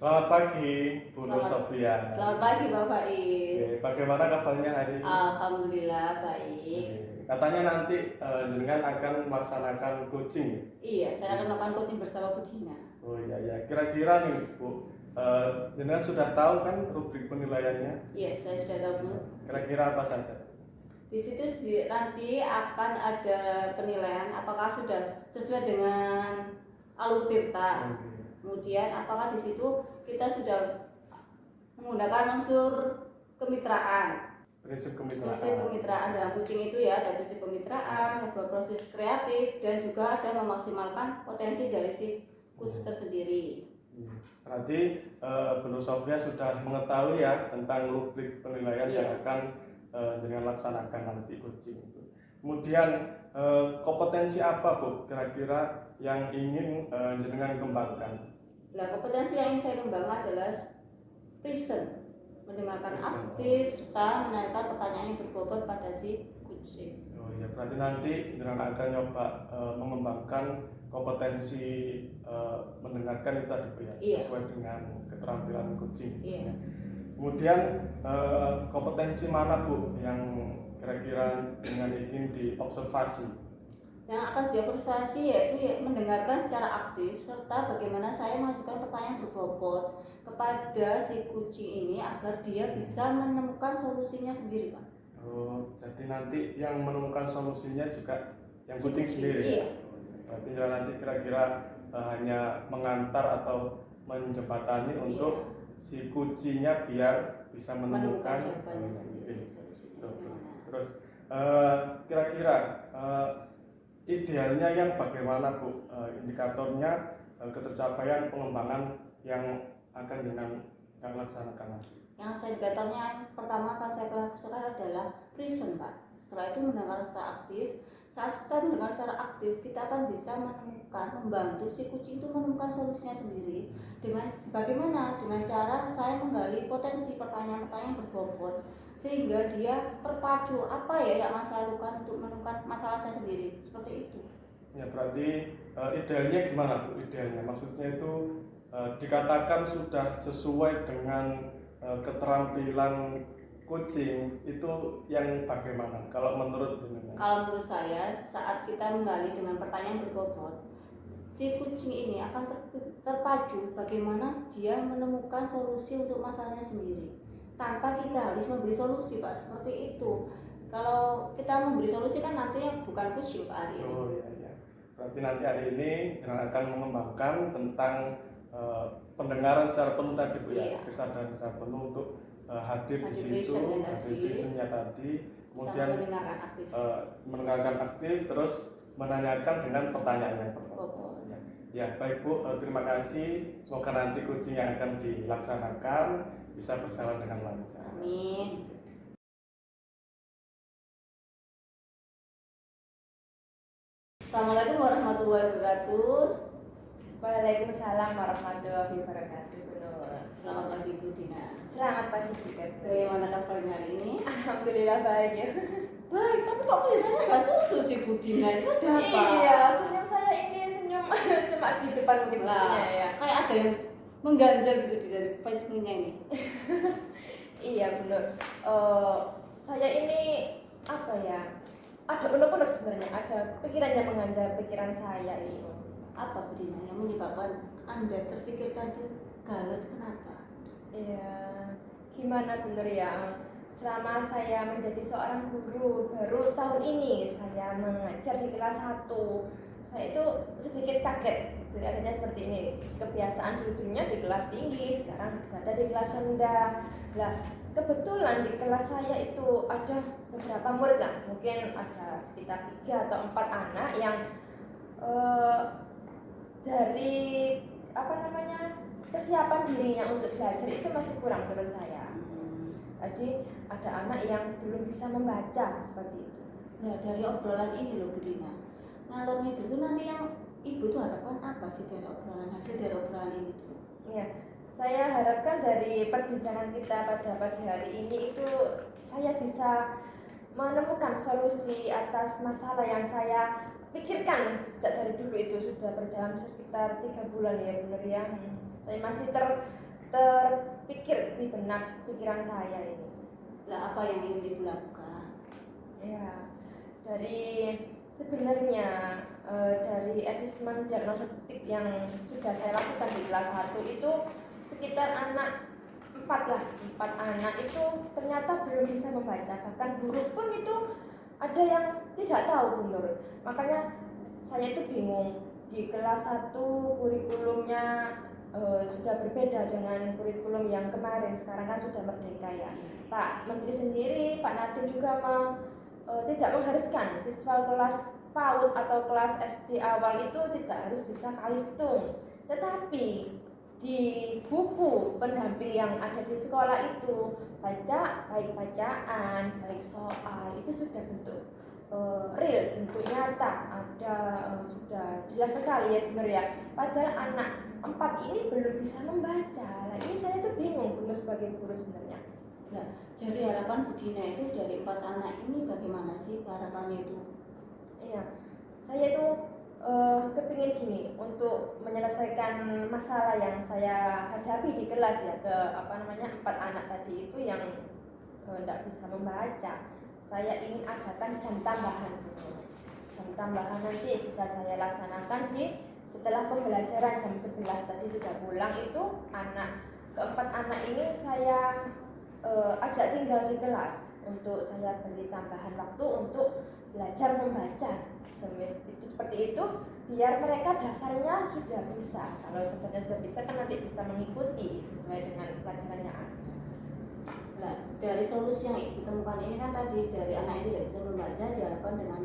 Selamat pagi, Bu Nur Selamat, Sofia. selamat pagi Pak Faiz. Bagaimana kabarnya hari ini? Alhamdulillah baik. Katanya nanti jenengan akan melaksanakan coaching. Iya, saya akan melakukan coaching bersama Bu Dina. Oh iya ya. Kira-kira nih Bu, jenengan sudah tahu kan rubrik penilaiannya? Iya, saya sudah tahu Bu. Kira-kira apa saja? Di situ nanti akan ada penilaian apakah sudah sesuai dengan alur tirta. Kemudian apakah di situ kita sudah menggunakan unsur kemitraan. Prinsip kemitraan dalam coaching itu ya, ada prinsip kemitraan, ada proses kreatif, dan juga ada memaksimalkan potensi dari si coach tersendiri. Berarti Bu Nur Sofia sudah mengetahui ya tentang rubrik penilaian yang akan jenengan laksanakan nanti coaching itu. Kemudian kompetensi apa Bu kira-kira yang ingin jenengan kembangkan? Nah, kompetensi yang ingin saya kembangkan adalah present, mendengarkan aktif serta menanyakan pertanyaan yang berbobot pada si coaching. Oh ya, berarti nanti jenengan akan nyoba mengembangkan kompetensi mendengarkan itu tadi Bu ya, sesuai dengan keterampilan coaching. Iya. Kemudian kompetensi mana Bu yang kira-kira dengan ingin diobservasi? Yang akan diobservasi yaitu mendengarkan secara aktif serta bagaimana saya mengajukan pertanyaan berbobot kepada si coaching ini agar dia bisa menemukan solusinya sendiri, Pak. Oh, jadi nanti yang menemukan solusinya juga yang coaching sendiri. Iya. Berarti nanti kira-kira hanya mengantar atau menjembatani untuk si kuncinya biar bisa menemukan jawabannya sendiri. Terus kira-kira idealnya yang bagaimana Bu indikatornya ketercapaian pengembangan yang akan dengan laksanakan nanti? Yang indikatornya pertama akan saya lakukan adalah present, Pak. Setelah itu mendengar secara aktif. Saat kita mendengar secara aktif, kita akan bisa menemukan, membantu si kucing itu menemukan solusinya sendiri. Dengan bagaimana? Dengan cara saya menggali potensi pertanyaan-pertanyaan berbobot sehingga dia terpacu apa ya yang saya lakukan untuk menemukan masalah saya sendiri. Seperti itu. Ya, berarti idealnya gimana Bu? Idealnya maksudnya itu dikatakan sudah sesuai dengan keterampilan coaching itu yang bagaimana? Kalau menurut jenengan? Kalau menurut saya, saat kita menggali dengan pertanyaan berbobot, si kucing ini akan terpacu bagaimana dia menemukan solusi untuk masalahnya sendiri. Tanpa kita harus memberi solusi, Pak, seperti itu. Kalau kita memberi solusi kan nantinya bukan kucing, Pak, hari ini. Oh iya. Berarti nanti hari ini jenengan akan mengembangkan tentang pendengaran secara penuh tadi Bu ya, kesadaran secara penuh untuk hadir di situ, hadir visionnya tadi, kemudian mendengarkan aktif, terus menanyakan dengan pertanyaan yang berbobot. Ya baik Bu, terima kasih. Semoga nanti coaching yang akan dilaksanakan bisa berjalan dengan lancar. Amin. Assalamualaikum warahmatullahi wabarakatuh. Waalaikumsalam warahmatullahi wabarakatuh. Selamat pagi Bu Dina. Selamat pagi juga. Bagaimana kabarnya hari ini? Alhamdulillah baik ya. Baik, tapi kok kelihatannya nggak susu sih Bu Dina, itu ada apa? Iya, senyum saya ini senyum cuma di depan mungkin sebenarnya ya. Kayak ada yang mengganjal gitu di dari Facebooknya ini. Iya benar. Saya ini apa ya? Ada unek-unek sebenarnya, ada pikiran yang mengganjal pikiran saya ini. Apa Bu Dina yang menyebabkan Anda terpikir tadi galau, kenapa? Iya, gimana bener ya? Selama saya menjadi seorang guru, baru tahun ini saya mengajar di kelas 1. Saya itu sedikit kaget. Jadi akhirnya seperti ini. Kebiasaan dulunya di kelas tinggi, sekarang berada di kelas rendah. Lah, kebetulan di kelas saya itu ada beberapa murid lah, mungkin ada sekitar 3 atau 4 anak yang dari kesiapan dirinya untuk belajar itu masih kurang menurut saya. Jadi ada anak yang belum bisa membaca seperti itu. Nah dari obrolan ini loh Bu Dina, ngalor ngidul itu nanti yang Ibu tuh harapkan apa sih dari obrolan, hasil dari obrolan ini tuh? Iya, saya harapkan dari perbincangan kita pada pagi hari ini itu saya bisa menemukan solusi atas masalah yang saya pikirkan sejak dari dulu. Itu sudah berjalan sekitar 3 bulan ya benar ya. Saya masih terpikir di benak pikiran saya ini. Lah apa yang ingin Ibu lakukan? Ya, dari sebenarnya dari asesmen diagnostik yang sudah saya lakukan di kelas 1 itu sekitar anak 4 anak itu ternyata belum bisa membaca, bahkan guru pun itu ada yang tidak tahu benar. Makanya saya itu bingung, di kelas 1 kurikulumnya sudah berbeda dengan kurikulum yang kemarin. Sekarang kan sudah merdeka ya. Pak Menteri sendiri, Pak Nadiem juga tidak mengharuskan siswa kelas PAUD atau kelas SD awal itu tidak harus bisa kalistung. Tetapi di buku pendamping yang ada di sekolah itu baik bacaan, baik soal itu sudah bentuk real, bentuk nyata, ada sudah jelas sekali ya benar ya. Padahal anak 4 ini belum bisa membaca. Nah, ini saya tuh bingung benar sebagai guru sebenarnya. Nah, jadi harapan Bu Dina itu dari 4 anak ini bagaimana sih harapannya itu? Iya, saya itu kepingin gini untuk menyelesaikan masalah yang saya hadapi di kelas ya, ke 4 anak tadi itu yang tidak bisa membaca. Saya ingin adakan jam tambahan gitu. Jam tambahan nanti bisa saya laksanakan setelah pembelajaran jam 11 tadi sudah pulang, itu keempat anak ini saya ajak tinggal di kelas untuk saya beri tambahan waktu untuk belajar membaca. Seperti itu biar mereka dasarnya sudah bisa. Kalau sebenarnya sudah bisa kan nanti bisa mengikuti sesuai dengan pelajarannya. Nah, dari solusi yang ditemukan ini kan tadi dari anak ini tidak bisa membaca, diharapkan dengan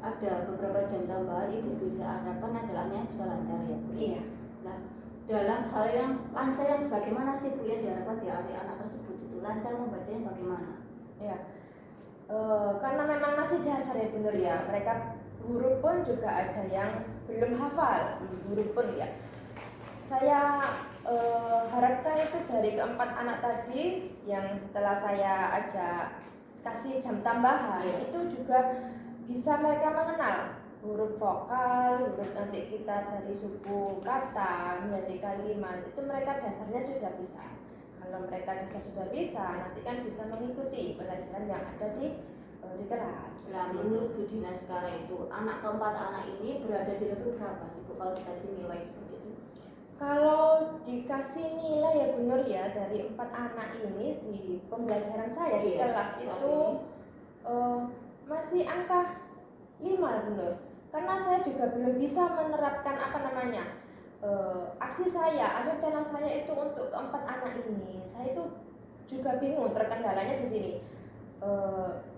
ada beberapa jam tambahan Ibu bisa harapkan adalah anaknya bisa lancar ya Bu. Iya. Nah, dalam hal yang lancar yang bagaimana sih Bu yang diharapkan dari anak tersebut itu lancar membacanya bagaimana? Ya, karena memang masih dasar ya benar ya. Mereka huruf pun juga ada yang belum hafal huruf pun ya. Saya harapkan itu dari keempat anak tadi yang setelah saya ajak kasih jam tambahan itu juga bisa mereka mengenal huruf vokal, huruf nanti kita dari suku kata menjadi kalimat itu mereka dasarnya sudah bisa. Kalau mereka sudah bisa, nanti kan bisa mengikuti pelajaran yang ada di kelas. Nah, menurut Bu Dina sekarang itu keempat anak ini berada di level berapa sih Bu kalau dikasih nilai seperti itu? Kalau dikasih nilai ya benar ya, dari 4 anak ini di pembelajaran saya di kelas itu masih angka 5 benar. Karena saya juga belum bisa menerapkan aksi saya, rencana saya itu untuk keempat anak ini. Saya itu juga bingung terkendalanya di sini.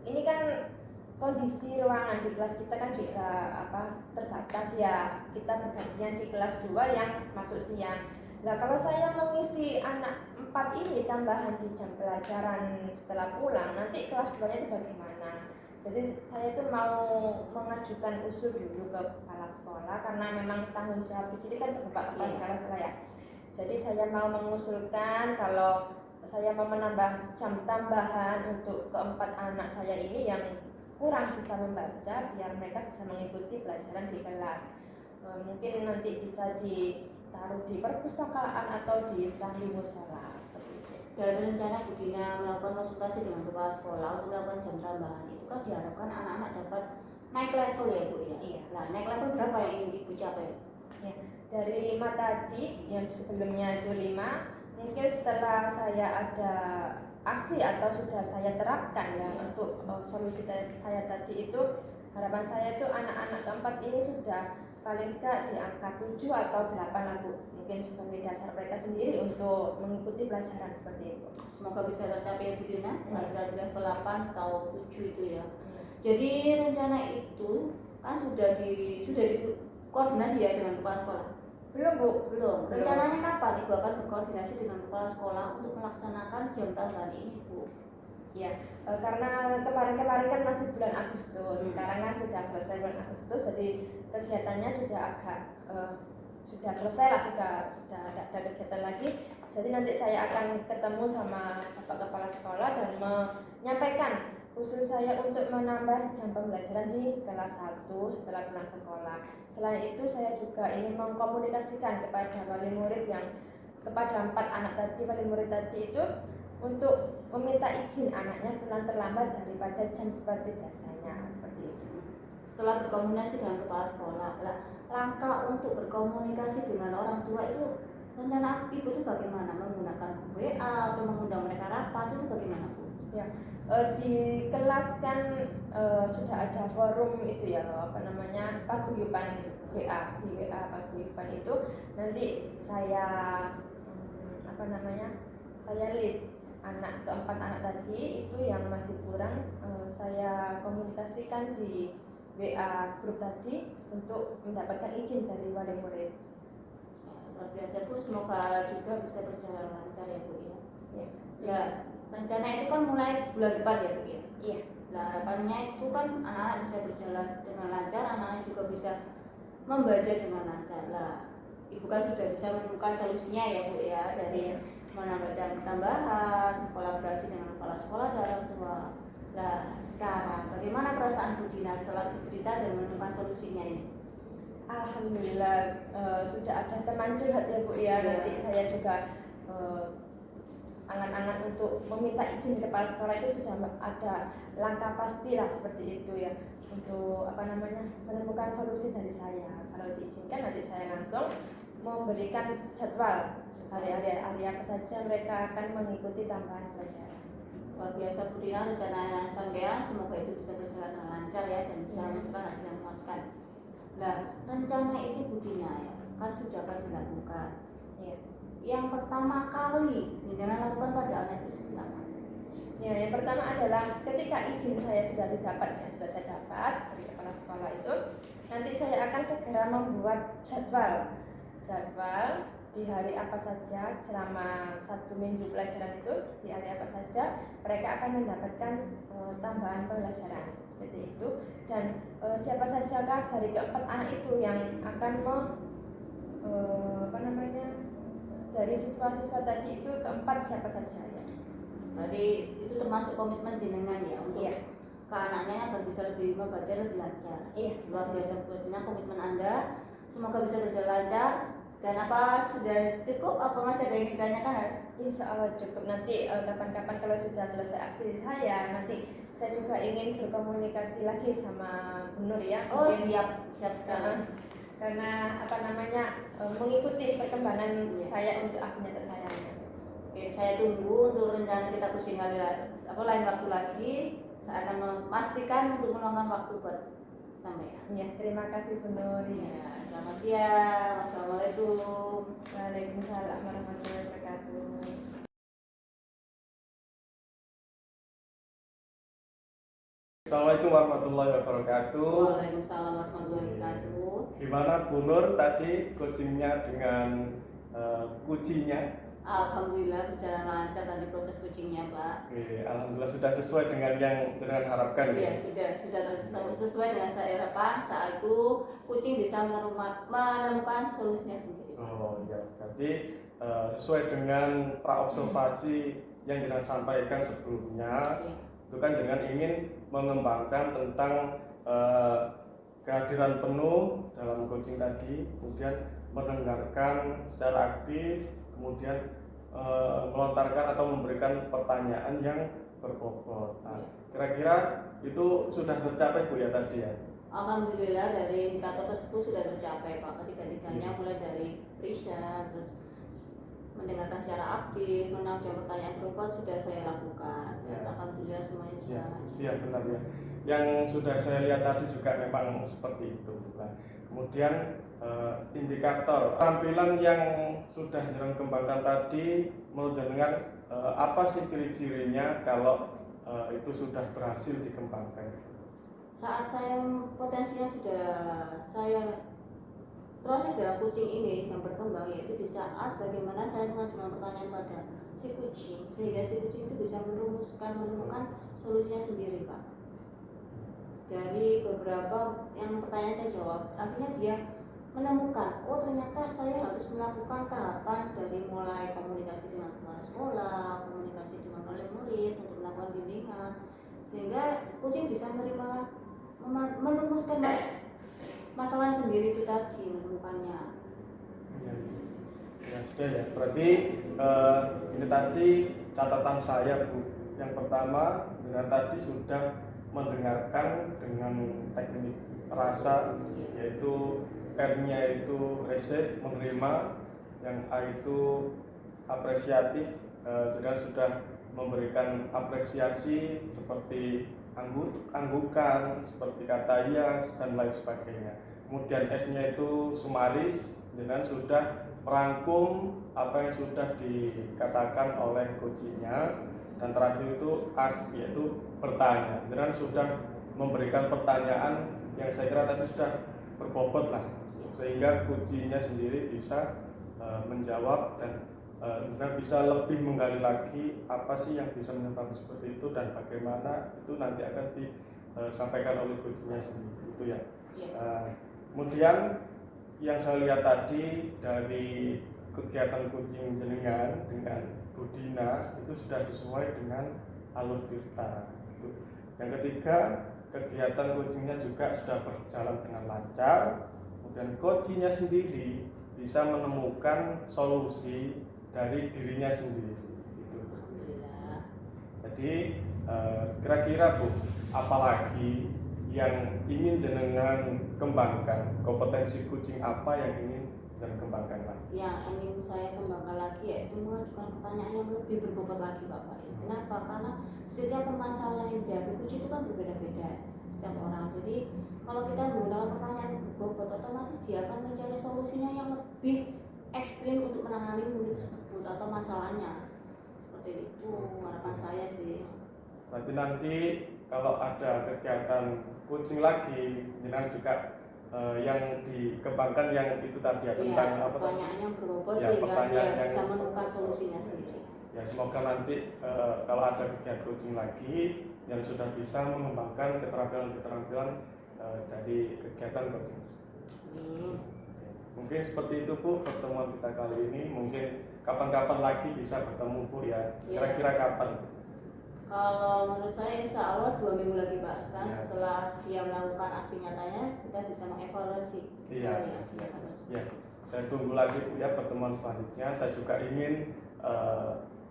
Ini kan kondisi ruangan di kelas kita kan juga terbatas ya. Kita bergantian di kelas 2 yang masuk siang. Nah, kalau saya mengisi anak 4 ini tambahan di jam pelajaran setelah pulang, nanti kelas 2-nya itu bagaimana? Jadi saya itu mau mengajukan usul dulu ke kepala sekolah karena memang tanggung jawab di sini kan Bapak Kepala Sekolah ya. Jadi saya mau mengusulkan kalau saya mau menambah jam tambahan untuk keempat anak saya ini yang kurang bisa membaca biar mereka bisa mengikuti pelajaran di kelas. Mungkin nanti bisa ditaruh di perpustakaan atau di di musola. Dari rencana Bu Dina melakukan konsultasi dengan kepala sekolah untuk melakukan jam tambahan itu kan diharapkan anak-anak dapat naik level ya Bu ya. Iya. Nah, naik level berapa yang ingin Ibu capai? Ya, dari 5 tadi yang sebelumnya itu 5, mungkin setelah saya ada aksi atau sudah saya terapkan ya untuk solusi saya tadi itu, harapan saya itu anak-anak keempat ini sudah paling tidak di angka 7 atau 8 lah Bu. Mungkin sebagai dasar mereka sendiri untuk mengikuti pelajaran seperti itu. Semoga bisa tercapai Bu Dina, berada di level 8 atau 7 itu ya. Jadi rencana itu kan sudah dikoordinasi ya dengan kepala sekolah? Belum Bu. Belum. Rencananya kapan Ibu akan berkoordinasi dengan kepala sekolah untuk melaksanakan jam tambahan ini Bu? Ya, karena kemarin-kemarin kan masih bulan Agustus, sekarang kan sudah selesai bulan Agustus, jadi kegiatannya sudah agak sudah selesai lah, sudah ada kegiatan lagi. Jadi nanti saya akan ketemu sama Bapak Kepala Sekolah dan menyampaikan usul saya untuk menambah jam pembelajaran di kelas 1 setelah pulang sekolah. Selain itu saya juga ingin mengkomunikasikan kepada wali murid yang kepada 4 anak tadi, wali murid tadi itu untuk meminta izin anaknya pulang terlambat daripada jam seperti biasanya, seperti itu. Setelah berkomunikasi dengan kepala sekolah, langkah untuk berkomunikasi dengan orang tua itu rencana ibu itu bagaimana? Menggunakan WA atau mengundang mereka rapat itu bagaimana, Bu? Ya, di kelas kan sudah ada forum itu ya, apa namanya, paguyuban itu, WA, di WA paguyuban itu nanti saya saya list keempat anak tadi itu yang masih kurang, saya komunikasikan di WA grup tadi untuk mendapatkan izin dari wali murid. Luar biasa, Bu, semoga juga bisa berjalan lancar ya, Bu ya. Ya, rencana itu kan mulai bulan depan ya, Bu ya. Iya. Nah, harapannya itu kan anak-anak bisa berjalan dengan lancar, anak-anak juga bisa membaca dengan lancar. Lah, Ibu kan sudah bisa menemukan solusinya ya, Bu ya, dari menambah jam tambahan, kolaborasi dengan kepala sekolah dan orang tua. Nah, sekarang bagaimana perasaan Bu Dina setelah bercerita dan menemukan solusinya ini? Alhamdulillah, sudah ada teman curhat ya Bu ya. Nanti saya juga angan-angan untuk meminta izin kepala sekolah itu sudah ada langkah pasti lah seperti itu ya, untuk menemukan solusi dari saya. Kalau diizinkan nanti saya langsung memberikan jadwal hari-hari apa saja mereka akan mengikuti tambahan pelajaran. Luar biasa, Bu Dina, rencana sampean semoga itu bisa berjalan dengan lancar ya dan bisa menghasilkan hasil yang memuaskan. Nah, rencana itu Bu Dina ya kan sudah akan dilakukan. Ya. Yang pertama kali dengan lakukan pada anak itu seperti apa? Ya, yang pertama adalah ketika izin saya sudah didapat ya, sudah saya dapat dari kepala sekolah itu, nanti saya akan segera membuat jadwal di hari apa saja selama 1 minggu pelajaran itu, di hari apa saja mereka akan mendapatkan tambahan pelajaran seperti itu. Dan siapa sajakah dari keempat anak itu yang akan dari siswa-siswa tadi itu keempat siapa saja ya. Berarti itu termasuk komitmen jenengan ya untuk ke anaknya agar bisa lebih membaca lebih lancar. Iya. Luar biasa Bu Dina, komitmen Anda semoga bisa berjalan lancar. Dan apa sudah cukup? Apa masih ada yang ingin ditanyakan? Insya Allah cukup. Nanti kapan-kapan kalau sudah selesai aksi saya, nanti saya juga ingin berkomunikasi lagi sama Bu Nur ya. Oh siap sekali. Karena mengikuti perkembangan saya untuk aksi nyata saya. Oke, saya tunggu untuk rencana kita pusing kali lain waktu lagi. Saya akan memastikan untuk meluangkan waktu buat sampai. Ya, terima kasih Bu Nur. Ya, selamat siang. Wassalamualaikum. Waalaikumsalam warahmatullahi wabarakatuh. Assalamualaikum warahmatullahi wabarakatuh. Waalaikumsalam warahmatullahi wabarakatuh. Gimana Bu Nur tadi coachingnya dengan kucinya? Alhamdulillah berjalan lancar tadi proses coachingnya, Pak. Alhamdulillah sudah sesuai dengan yang jenengan harapkan ya? Sudah sesuai dengan saya harapkan. Saat itu kucing bisa menemukan solusinya sendiri. Oh ya, berarti sesuai dengan praobservasi yang jenengan sampaikan sebelumnya. Itu kan jenengan ingin mengembangkan tentang kehadiran penuh dalam coaching tadi, kemudian mendengarkan secara aktif, kemudian melontarkan atau memberikan pertanyaan yang berbobot. Nah, kira-kira itu sudah tercapai Bu ya tadi ya? Alhamdulillah dari indikator tersebut sudah tercapai Pak. Ketiga-tiganya mulai dari periksa, terus mendengarkan secara aktif, menjawab pertanyaan berupa sudah saya lakukan. Dan alhamdulillah semuanya bisa lancar. Iya benar ya. Yang sudah saya lihat tadi juga memang seperti itu. Nah, kemudian indikator tampilan yang sudah jenengan kembangkan tadi, menurut jenengan apa sih ciri-cirinya kalau itu sudah berhasil dikembangkan? Saat saya potensinya sudah saya proses dalam kucing ini yang berkembang, yaitu di saat bagaimana saya mengajukan pertanyaan pada si kucing sehingga si kucing itu bisa menemukan solusinya sendiri Pak. Dari beberapa yang pertanyaan saya jawab, akhirnya dia menemukan, oh ternyata saya harus melakukan tahapan dari mulai komunikasi dengan kepala sekolah, komunikasi dengan wali murid untuk melakukan bimbingan, sehingga kucing bisa merumuskan masalah sendiri itu tadi menemukannya. Ya, sudah ya. Berarti ini tadi catatan saya, Bu. Yang pertama, dengan tadi sudah mendengarkan dengan teknik rasa, yaitu R-nya itu receive, menerima, yang A itu apresiatif, dengan sudah memberikan apresiasi seperti anggukan, seperti kata hias dan lain sebagainya. Kemudian S-nya itu sumaris, dengan sudah merangkum apa yang sudah dikatakan oleh coachingnya. Dan terakhir itu as, yaitu bertanya, dengan sudah memberikan pertanyaan yang saya kira tadi sudah berbobot lah, sehingga coachingnya sendiri bisa menjawab dan bisa lebih menggali lagi apa sih yang bisa menyebabkan seperti itu dan bagaimana itu nanti akan disampaikan oleh coachingnya sendiri, itu ya. Kemudian yang saya lihat tadi dari kegiatan coaching jenengan dengan Bu Dina itu sudah sesuai dengan alur tirta. Yang ketiga, kegiatan coachingnya juga sudah berjalan dengan lancar, kemudian coachingnya sendiri bisa menemukan solusi dari dirinya sendiri. Itu. Jadi kira-kira Bu, apalagi yang ingin jenengan kembangkan, kompetensi coaching apa yang ingin jenengan kembangkan lagi? Yang ingin saya kembangkan lagi yaitu mengajukan pertanyaan yang lebih berbobot lagi, Bapak. Kenapa? Karena setiap permasalahan yang dihadapi coaching itu kan berbeda-beda setiap orang. Jadi kalau kita menggunakan pertanyaan yang berbobot, otomatis dia akan mencari solusinya yang lebih ekstrim untuk menangani murid tersebut atau masalahnya. Seperti itu harapan saya sih. Berarti nanti kalau ada kegiatan coaching lagi, jenengan juga yang dikembangkan yang itu tadi ya, tentang apa? Pertanyaan yang berbobot ya, sehingga dia yang bisa menemukan solusinya sendiri. Ya, semoga nanti kalau ada kegiatan coaching lagi yang sudah bisa mengembangkan keterampilan-keterampilan dari kegiatan coaching. Mungkin seperti itu Bu pertemuan kita kali ini. Mungkin kapan-kapan lagi bisa bertemu Bu ya. Kira-kira kapan? Kalau menurut saya insya Allah 2 minggu lagi Pak. Kan Ya. setelah dia melakukan aksi nyatanya, kita bisa mengevaluasi dari aksi nyata tersebut. Ya, saya tunggu lagi Bu ya pertemuan selanjutnya. Saya juga ingin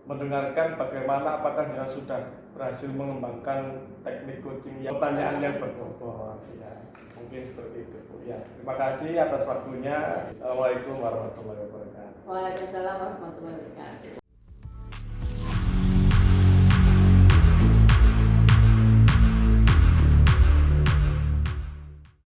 mendengarkan bagaimana apakah jenengan sudah berhasil mengembangkan teknik coaching yang pertanyaan yang berbobot ya. Mungkin seperti itu Bu ya. Terima kasih atas waktunya. Assalamualaikum warahmatullahi wabarakatuh. Waalaikumsalam warahmatullahi wabarakatuh.